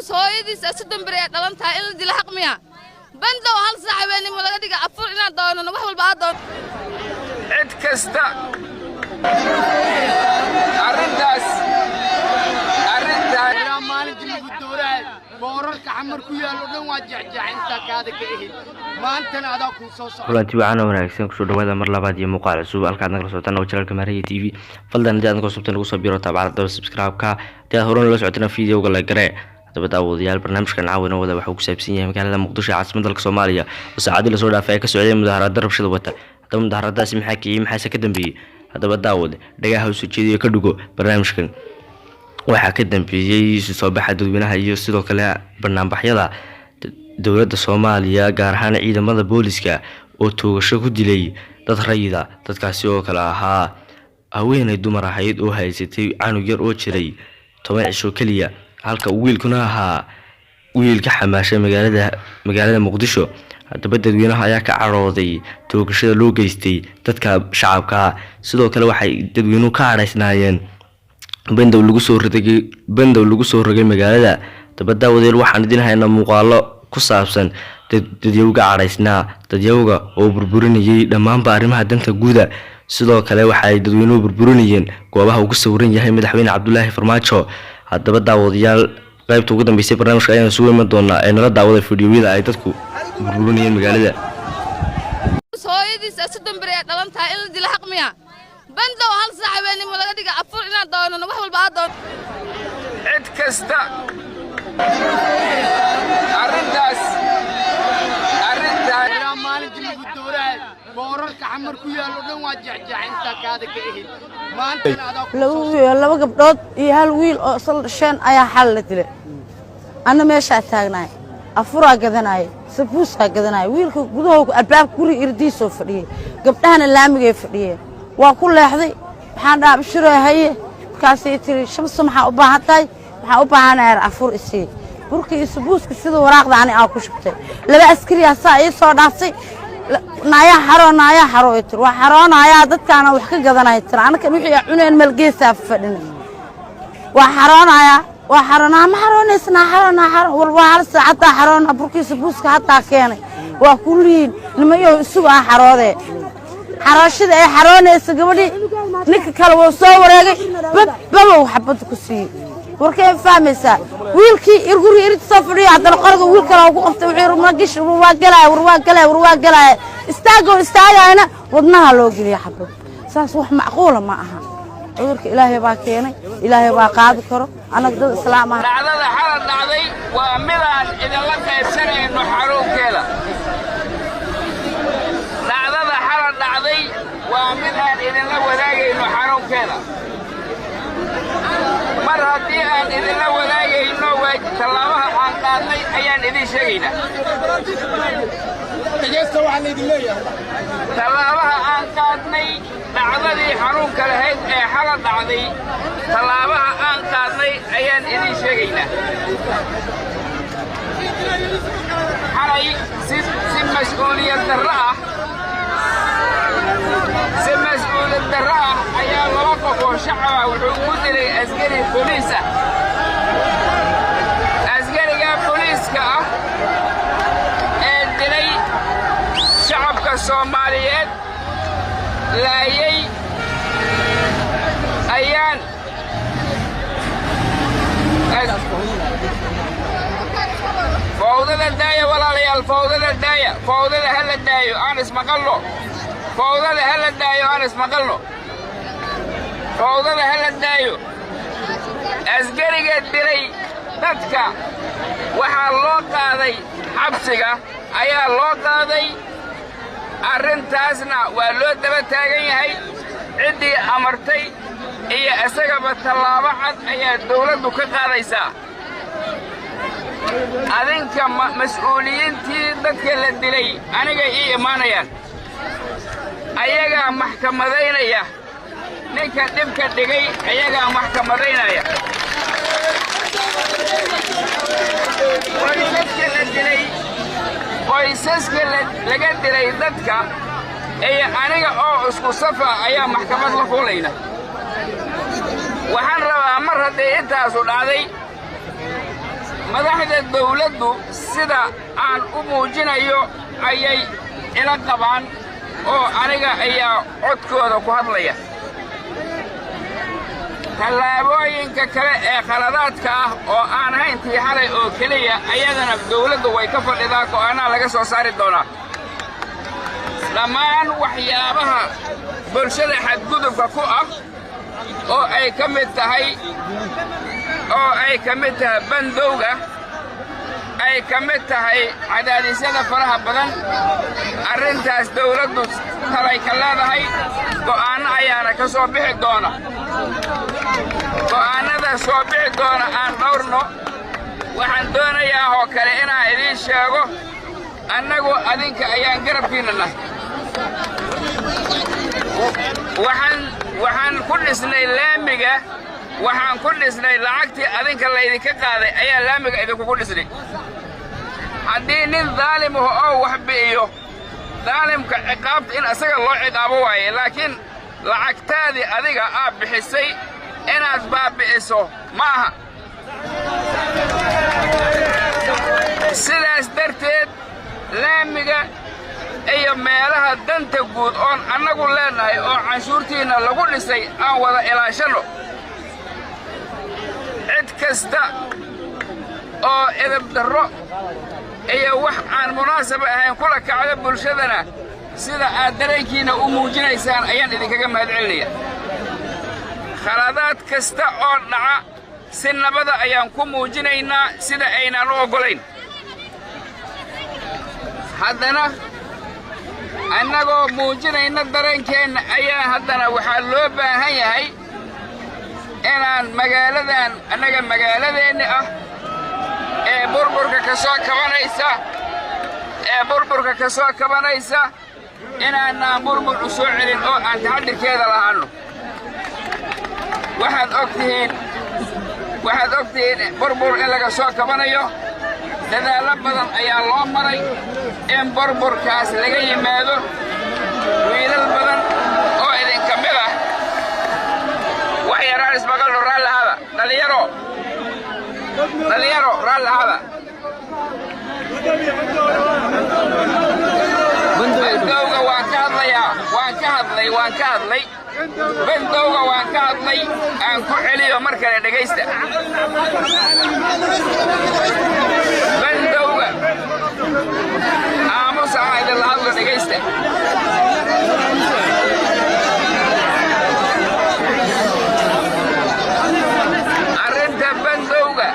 hooyadiis asaddan bari ay dhalan tahay in la dilo xaq miya bandow hal saac habeenimo laga dhiga afur inaan doonano wax walba aad doon cid kasta arrintaas maalintii lagu dooraay boorarka xamar ku yaalo dhan waa jecjaacinta kaada ka ehid maantana adaa ku soo socda kulanti wacan oo wanaagsan kusoo dhawaada mar labaad iyo muuqaal cusub halkaad nagala socotaan oo channelka Maariya TV fadlan hadii aad nagala socotaan ugu soo biiro taabacada subscribe-ka hadii aad horey la socotaan fiidiyowga la garee hadaba daawadayaal barnaamijkan caawina wada waxa uu ku saabsan yahay magaalada Muqdisho caasimadda dalka Soomaaliya oo saacadii la soo dhaafay ka socday mudaharad rabshado wata hadaba mudaharadaasi maxaa ka dambeeyay hadaba daawad dhagaha soo jeediyo ka dhugo barnaamijkan waxa ka dambeeyay soo baxa dadweynaha iyo sidoo kale barnaamijyada dawladda Soomaaliya gaar ahaan ciidamada booliska oo toogasho ku dilay dad rayida dadkaasi oo kala ahaa haweeney dumar ahayd oo haysatay canug yar oo jiray 10 cisho kaliya halka wiilkuna ahaa wiilka xamaashay magaalada Muqdisho hadaba dadweynaha ayaa ka carooday toogashada loo geystay dadka shacabka sidoo kale waxay dadweynuhu ka caraysnaayeen bandow lagu soo rogay magaalada dabada wadeel waxaan idin haynaa muuqaalo ku saabsan dadyowga caraysnaa dadyowga oo burburinayay dhammaan arrimaha danta guuda sidoo kale waxay dadweynuhu burburinayeen goobaha uu ku sawiran yahay madaxweyne Cabdullaahi Farmaajo hadaba daawadayaal qaybta ugu dambeysay barnaamijka ayaan soo iman doonaa ee nala daawada fiidiyowada ay dadku burburinayeen magaalada hooyadiis asaddan bari ay dhalan tahay in la dilo xaq miya bandow hal saac habeenimo laga dhiga afur inaan doonano wax walba aad doon cid kasta arrintaas maalintii lagu dooraay boorarka xamar ku yaalo dhan waa jecjaacinta kaada ka ehid maantana adaa laba gabdhood iyo hal wiil oo isla dhasheen ayaa xal la dilay ana meesha taagnaay afuraa gadanay sabuuska gadanay wiilka gudahooda albaab guri irdiisoo fadhiyay gabdhahana laamigay fadhiyeen waa ku leexday waxaan dhaab shiray haye kaasay tiri shamsu maxaa u baahantahay waxaan u baahanahay afur isii burkii sabuuska sida waraaqda aan ku shubtay laba askari asaa ay soo dhaaftay naaya xaro ay tiri waa xaroonaya dadkaana wax ka gadanay tiri anaka wixii cuneen malgeesa fadhin waa xaroonaya ma xaroonaa waa hal saacada xaroona burkii sabuuska hataa keenay waa kulliin nimayo isugu xaroode xarashada ay xaroonaysa gabadhi ninka kale wuu soo wareegay babow xabad ku siiyay warkay fahmaysa wiilkii irguri irid soo fadhiyo hadal qorga wiil kale ku qabtay wuxuu magish waa galay istaagayna wadnaha loo geliyo xabad saas wax macquul ma aha cudurka ilaahay baa keenay ilaahay baa qaadi karo anaga dad islaam ah dhacdada xalad dhacday waa midaan idin la qaybsanayno xarunkeeda dhacdada xalad dhacday waa midaan idin la wadaagayno xarunkeeda mar haddii aan idin la wadaagayno waa talaabaha aan qaadnay ayaan idin sheegaynaa talaabaha aan qaadnay dhacdadii xarunka lahayd ee xalad dhacday talaabaha aan qaadnay ayaan idin sheegaynaa xalay si mas'uuliyad darro ah ayaa laba qof oo shacaba wuxuu ku dilay askari booliis ah askariga booliiska ah ee dilay shacabka Soomaaliyeed laayay ayaan fawdada daaya walaalayaal fawdada hala daayo aan ismaqalno fawdada hala daayo askariga dilay dadka waxaa loo qaaday xabsiga ayaa loo qaaday arrintaasna waa loo daba taagan yahay ciddii amartay iyo isagaba tallaabo cad ayaa dawladdu ka qaadaysaa adinka mas'uuliyiintii dadka la dilay aniga ii imaanayaan ayagaa maxkamadaynaya ninka dhibka dhigay ayagaa maxkamadaynaya qoysaska laga dilay dadka iyo aniga oo isku safa ayaa maxkamad la fuulayna waxaan rabaa mar haddii intaasu dhacday madaxda dawladdu sida aan u muujinayo ayay ila qabaan oo aniga ayaa codkooda ku hadlaya tallaabooyinka kale ee khaladaadka ah oo aan ahayn tii xalay oo keliya ayadana dawladdu way ka fadhidaa go'aanaa laga soo saari doonaa dhammaan waxyaabaha bulshada xadgudubka ku ah oo ay ka mid tahay bandowga ay ka mid tahay cadaadisyada faraha badan arrintaas dawladdu talay ka leedahay go'aanno ayaana ka soo bixi doona go'aannada soo bixi doona aan dhowrno waxaan doonayaa oo kale inaan idiin sheego annagu adinka ayaan garabkiinna nahay waxaan ku dhisnay laamiga waxaan ku dhisnay lacagtii adinka laydinka qaaday ayaa laamiga idinkugu dhisnay haddii nin daalimaho oo wax bi'iyo daalimka ciqaabta in asaga loo ciqaabo waaye laakiin lacagtaadii adiga aad bixisay inaad baabi'iso ma aha sidaas darteed laamiga iyo meelaha danta guud oon annagu leennahay oo canshuurtiinna lagu dhisay aan wada ilaashanno cid kasta oo edabdarro iyo wax aan munaasaba ahayn kula kacda bulshadana sida aad dareenkiinna u muujinaysaan ayaan idinkaga mahadcelinaya khaladaad kasta oo dhaca si nabada ayaan ku muujinaynaa sida aynaan u oggolayn haddana annagoo muujinayna dareenkeenna ayaa haddana waxaa loo baahan yahay inaan magaaladan annaga magaaladeenni ah ee burburka ka soo kabanaysa inaanaan burbur u soo celin oo aan taxaddirkeeda lahaanno waxaad og tihiin burbur in laga soo kabanayo dadaallo badan ayaa loo maray in burburkaas laga yimaado wiilal badan oo idinka mid ah wax yaraan ismaqalno raallahada dhalinyaro raallahada bandowga waan ka hadlay bandowga waan ka hadlay aan ku celiyo mar kale dhegaysta bandowga aamusa aan idinla hadlo dhegaysta arrinta bandowga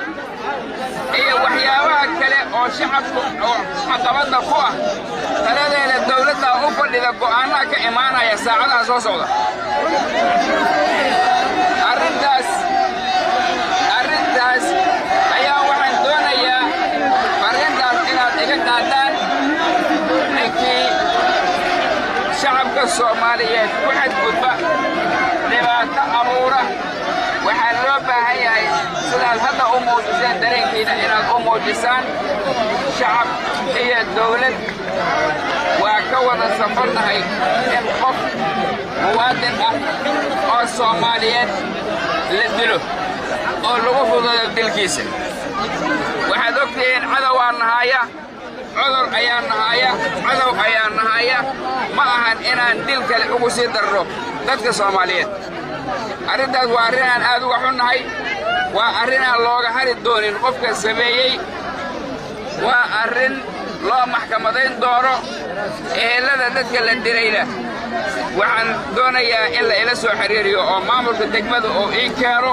iyo waxyaabaha kale oo shacabku oo caqabadda ku ah taladeeda dawladda u fadhida go'aannaha ka imaanaya saacadaha soo socda arrintaas ayaa waxaan doonayaa arrintaas inaad iga qaadaan ninkii shacabka soomaaliyeed ku xadgudba dhibaato abuura waxaa loo baahan yahay sidaad hadda u muujiseen dareenkiina inaad u muujisaan shacab iyo dawlad waa ka wada safarnahay in qof muwaadin ah oo soomaaliyeed la dilo oo lagu fududo dilkiisa waxaad og tihiin cadow ayaa nahaya ma ahan inaan dil kale ugu sii darro dadka soomaaliyeed arrintaas waa arrin aan aad uga xunnahay waa arrin aan looga hari doonin qofka sameeyey waa arrin loo maxkamadayn doono ehelada dadka la dilayna waxaan doonayaa in la ila soo xiriiriyo oo maamulka degmada oo ii keeno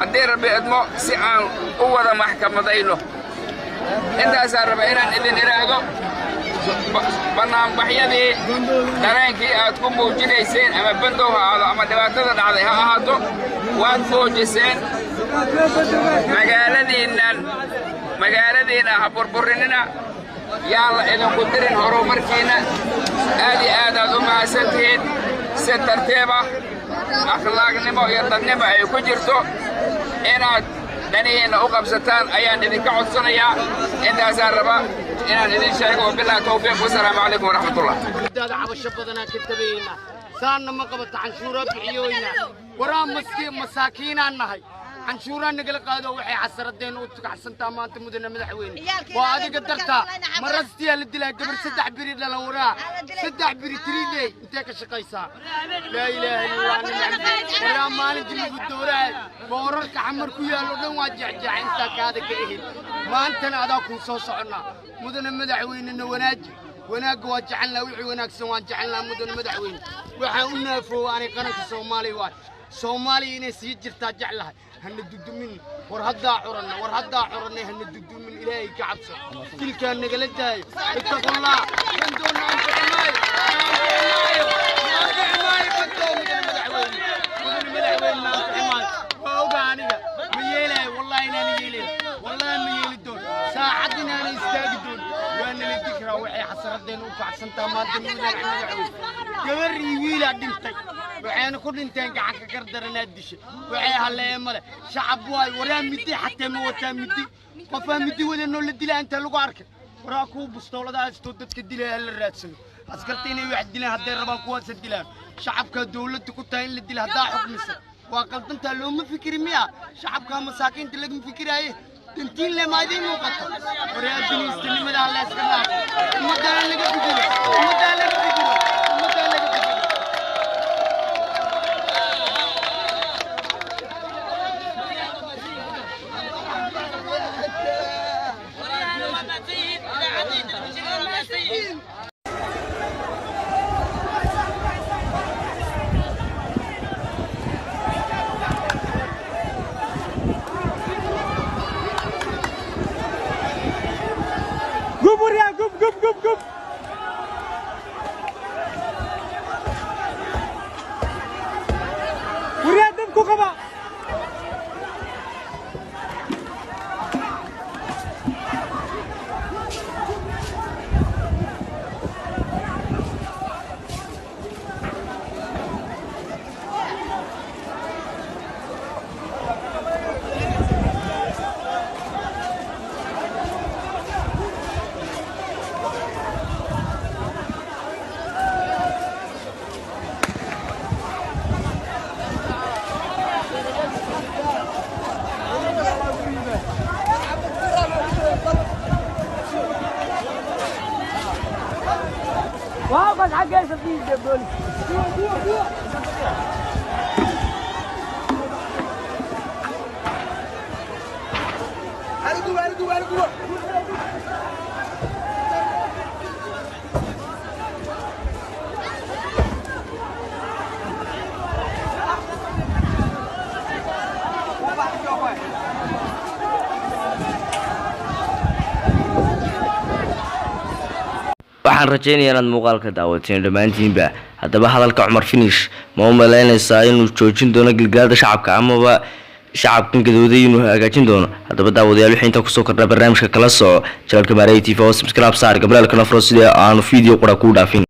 haddii rabbi idmo si aan u wada maxkamadayno intaasaan raba inaan idin idhaahdo bannaanbaxyadii dareenkii aad ku muujinayseen ama bandow ha ahaado ama dhibaatada dhacday ha ahaato waad muujiseen magaaladiinna ha burburinina yaan la idinku dirin horumarkiinna aad iyo aadaad u mahadsan tihiin si tartiiba akhlaaqnimo iyo dadnimo ay ku jirto inaad danihiinna u qabsataan ayaan idinka codsanayaa intaasaan raba inaan idin sheego wabillahi tawfiiq wasalaamu calaykum waraxmatullah cabasho badanaa ka tabayna saanna ma qabata canshuuraa bixiyooyna waraa masaakiinaan nahay canshuuraha nagala qaado waxay xasaradeen u tukacsantaa maanta mudane madaxweyne waa adiga dartaa marastiyaa la dilaa gabar 3 biri dhalan waraa 3 biri 3 day intee ka shaqaysaa laa ilaaha illallah waraa maalintii lagu dooraa boorarka xamar ku yaalo dhan waa jecjecay inta kaada ka ehid maantana adaa ku soo soconnaa mudane madaxweynena wanaaga waa jecelnaa wixii wanaagsan waan jecelnaa mudane madaxweyne waxaan u naafoo aanay qaranka Soomaaliya waa Soomaaliya inay sii jirtaa jeclahay hana dudumin war haddaa curanna hana dudumin ilaahay ka cabso dilkaan nagala daayo ittaqullah kan doonaa anfacnaayo waa ogaa aniga ma yeelaayo wallahi inaan yeelin wallahi ma yeeli doon saacad inaan istaagi doon waana la dikraa waxay xasaradeen u kacsantaa maanta madaxweyne gabar iyo wiilaa dhintay waxayna ku dhinteen gacan ka gardaranaad dishay waxay haleeyeen male shacab waay waraa midi xataa ma wataa midi qofaa midi wadanoo la dilaa inta lagu arkay waraa kuwa bustooladaas too dadka dilaa la raadsano askarta inay wax dilaan hadday rabaan kuwaas dilaan shacabka dawladda ku tahay in la dilo haddaa xukmisa waa qaldantaa looma fikiri miya shacabka masaakiinta laga fikiraaye dintiin le maadin muuqato waraa diniistanimada la iska dhaafo ummadana laga fikiro Gub. Uriadam ko kaba. واقف حق ايش في الجبل ارجو waxaan rajaynayaa inaad muuqaalka daawateen dhammaantiinba haddaba hadalka Cumar Finish ma u malaynaysaa inuu joojin doono gilgaada shacabka amaba shacabkan gadooday inuu hagaajin doono haddaba daawadayaal wixii inta ku soo kordhay barnaamijka kala soo channelka Maray TV oo subscribe saar gabalka nafro sidii aanu video qura ku dhaafin